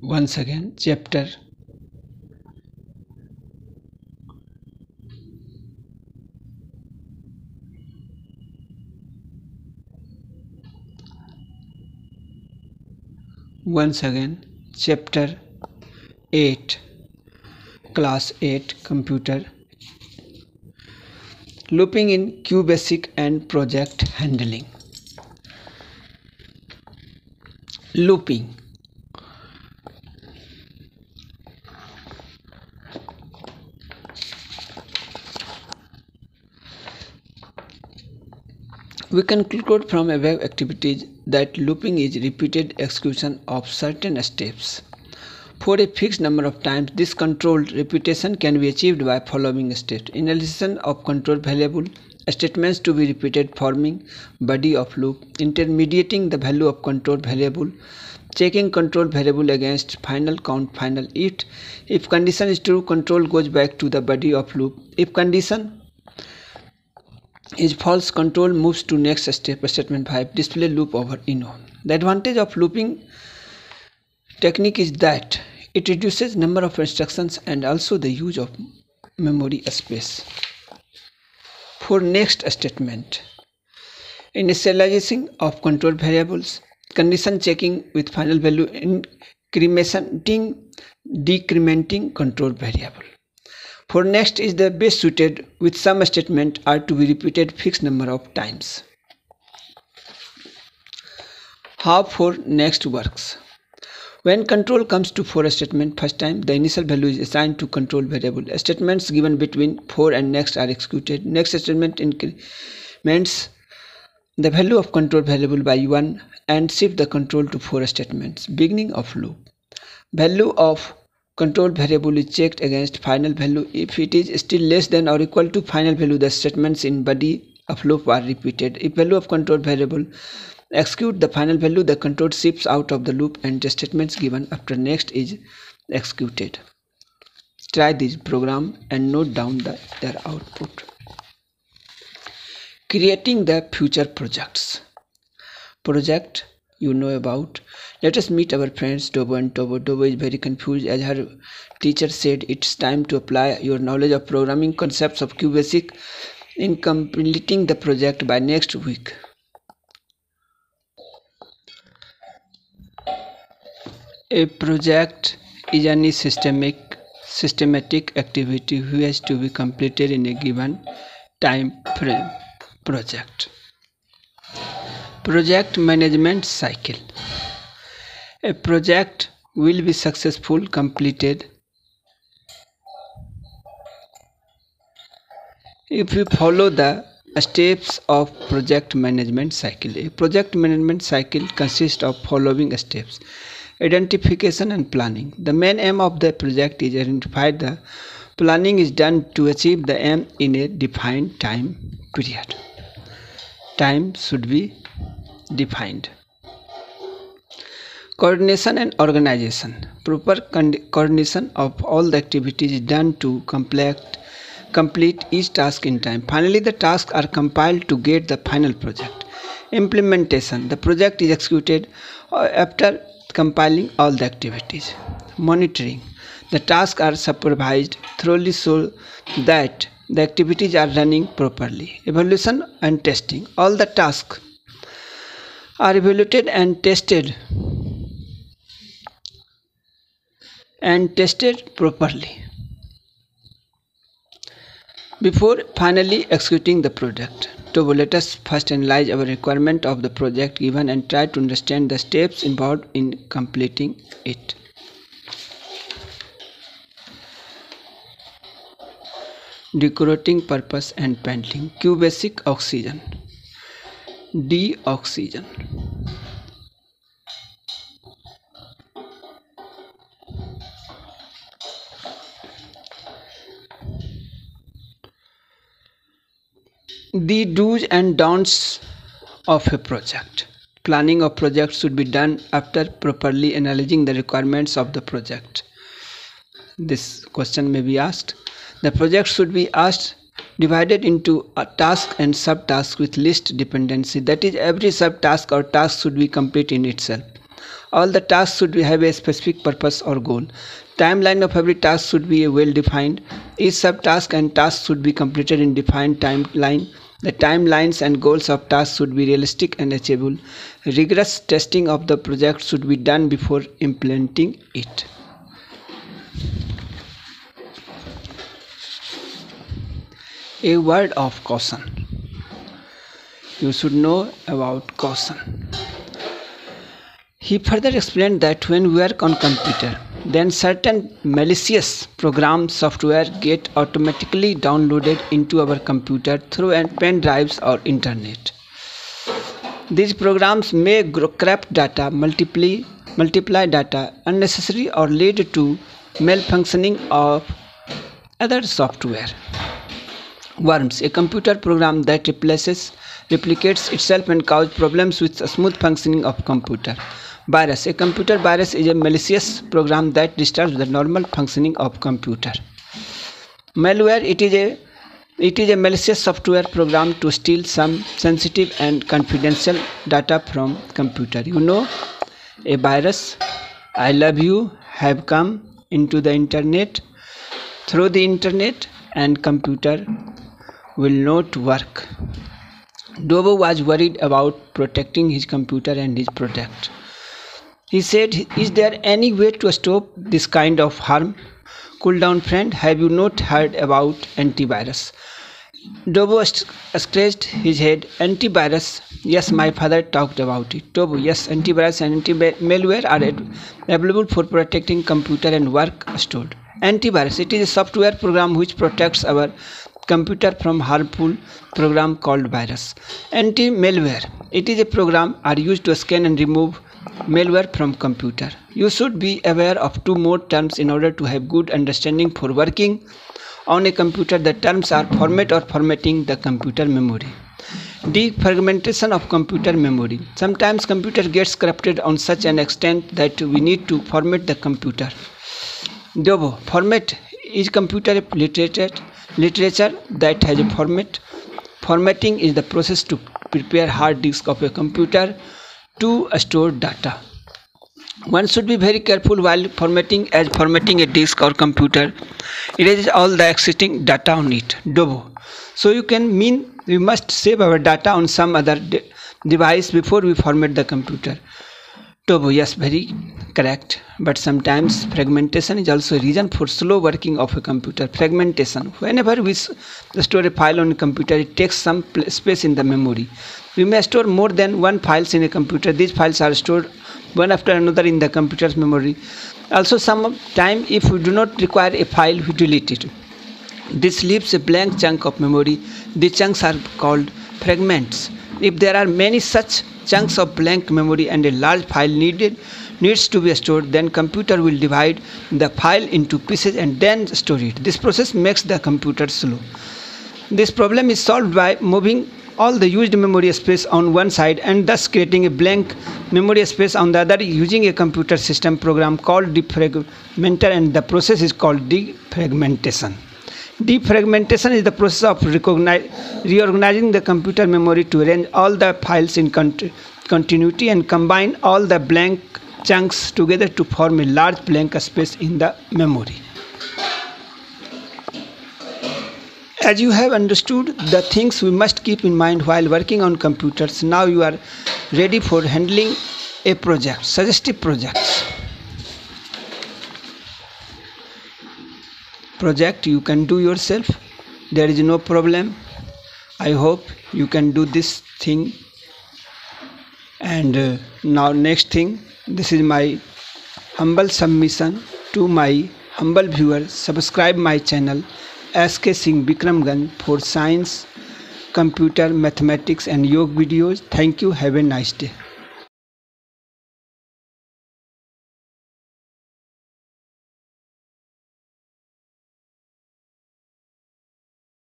Once again, chapter chapter 8, class 8 computer, looping in QBasic and project handling. Looping. We can conclude from above activities that looping is repeated execution of certain steps for a fixed number of times. This controlled repetition can be achieved by following steps: initialization of control variable, statements to be repeated forming body of loop, intermediating the value of control variable, checking control variable against final count final. If condition is true, control goes back to the body of loop. If condition is false, control moves to next step. Statement 5, display loop over ino. The advantage of looping technique is that it reduces number of instructions and also the use of memory space. For next statement, initializing of control variables, condition checking with final value, incrementing, decrementing control variable. For next is the best suited with some statement are to be repeated fixed number of times. How for next works? When control comes to for a statement first time, the initial value is assigned to control variable. Statements given between for and next are executed. Next statement increments the value of control variable by 1 and shift the control to for statements. Beginning of loop. Value of control variable is checked against final value. If it is still less than or equal to final value, the statements in body of loop are repeated. If value of control variable execute the final value, the control shifts out of the loop and the statements given after next is executed. Try this program and note down their output. Creating the future projects. Project you know about. Let us meet our friends Tobo and Tobo. Tobo is very confused as her teacher said it's time to apply your knowledge of programming concepts of QBasic in completing the project by next week. A project is any systematic activity which has to be completed in a given time frame. Project management cycle. A project will be successfully completed if we follow the steps of project management cycle. A project management cycle consists of following steps: identification and planning. The main aim of the project is identified. The planning is done to achieve the aim in a defined time period. Time should be defined. Coordination and organization. Proper coordination of all the activities is done to complete each task in time. Finally, the tasks are compiled to get the final project. Implementation. The project is executed after compiling all the activities. Monitoring. The tasks are supervised thoroughly so that the activities are running properly. Evaluation and testing. All the tasks are evaluated and tested properly before finally executing the project. So let us first analyze our requirement of the project given and try to understand the steps involved in completing it. Decorating purpose and painting. QBasic oxygen. Deoxygen. The do's and don'ts of a project. Planning of project should be done after properly analyzing the requirements of the project. This question may be asked. The project should be divided into a task and subtasks with least dependency. That is, every subtask or task should be complete in itself. All the tasks should have a specific purpose or goal. Timeline of every task should be well defined. Each subtask and task should be completed in defined timeline. The timelines and goals of tasks should be realistic and achievable. Rigorous testing of the project should be done before implementing it. A word of caution. You should know about caution. He further explained that when we work on computer, then certain malicious program software get automatically downloaded into our computer through pen drives or internet. These programs may corrupt data, multiply data unnecessary, or lead to malfunctioning of other software. Worms, a computer program that replicates itself and causes problems with the smooth functioning of computer. Virus, a computer virus is a malicious program that disturbs the normal functioning of computer. Malware, it is a malicious software program to steal some sensitive and confidential data from computer. You know, a virus, I love you, have come into the internet through the internet and computer will not work. Dobo was worried about protecting his computer and his product. He said, "Is there any way to stop this kind of harm? Cool down, friend. Have you not heard about antivirus?" Dobo scratched his head. Antivirus? Yes, my father talked about it. Dobo, yes, antivirus and anti-malware are available for protecting computer and work stored. Antivirus, it is a software program which protects our computer from harmful program called virus. Anti-malware, it is a program are used to scan and remove malware from computer. You should be aware of two more terms in order to have good understanding for working on a computer. The terms are format or formatting the computer memory. Defragmentation of computer memory. Sometimes computer gets corrupted on such an extent that we need to format the computer. Dobo, format is computer literature that has a format. Formatting is the process to prepare hard disk of a computer to store data. One should be very careful while formatting, as formatting a disk or computer erases all the existing data on it. Dobo, so you can mean we must save our data on some other device before we format the computer. Dobo, yes, very correct. But sometimes fragmentation is also a reason for slow working of a computer. Fragmentation. Whenever we store a file on a computer, it takes some space in the memory. We may store more than one files in a computer. These files are stored one after another in the computer's memory. Also, some time if we do not require a file, we delete it. This leaves a blank chunk of memory. The chunks are called fragments. If there are many such chunks of blank memory and a large file needs to be stored, then computer will divide the file into pieces and then store it. This process makes the computer slow. This problem is solved by moving all the used memory space on one side and thus creating a blank memory space on the other using a computer system program called defragmenter, and the process is called defragmentation. Defragmentation is the process of reorganizing the computer memory to arrange all the files in continuity and combine all the blank chunks together to form a large blank space in the memory. As you have understood the things we must keep in mind while working on computers, now you are ready for handling a project, suggestive projects. Project you can do yourself, there is no problem. I hope you can do this thing. And now next thing, this is my humble submission to my humble viewers. Subscribe my channel SK Singh Bikramganj for science, computer, mathematics and yoga videos. Thank you. Have a nice day.